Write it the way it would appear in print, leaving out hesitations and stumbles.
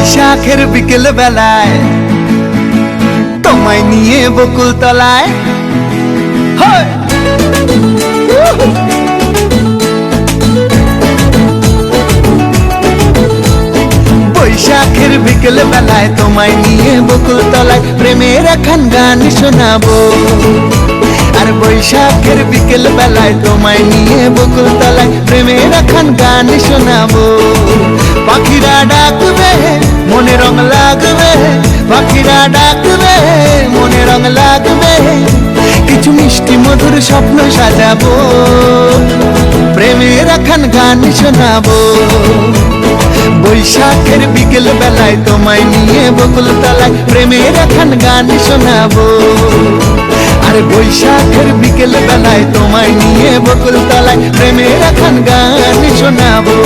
বৈশাখের বিকেল বেলায় তোমায় নিয়ে বকুল তলায় বৈশাখের বিকেল বেলায় তোমায় নিয়ে বকুল তলায় প্রেমের একখান গান শোনাবো। আর বৈশাখের বিকেল বেলায় তোমায় নিয়ে বকুল তলায় প্রেমের একখান গান শোনাবো। পাখিরা ডাকবে মনে রং লাগবে, পাখিরা ডাকবে মনে রং লাগবে, কিছু মিষ্টি মধুর স্বপ্ন সাজাবো, প্রেমের একখান গান শোনাবো। বৈশাখের বিকেল বেলায় তোমায় নিয়ে বকুল তলায় প্রেমের একখান গান শোনাবো। আর বৈশাখের বিকেল বেলায় তোমায় নিয়ে বকুল তলায় প্রেমের একখান গান শোনাবো।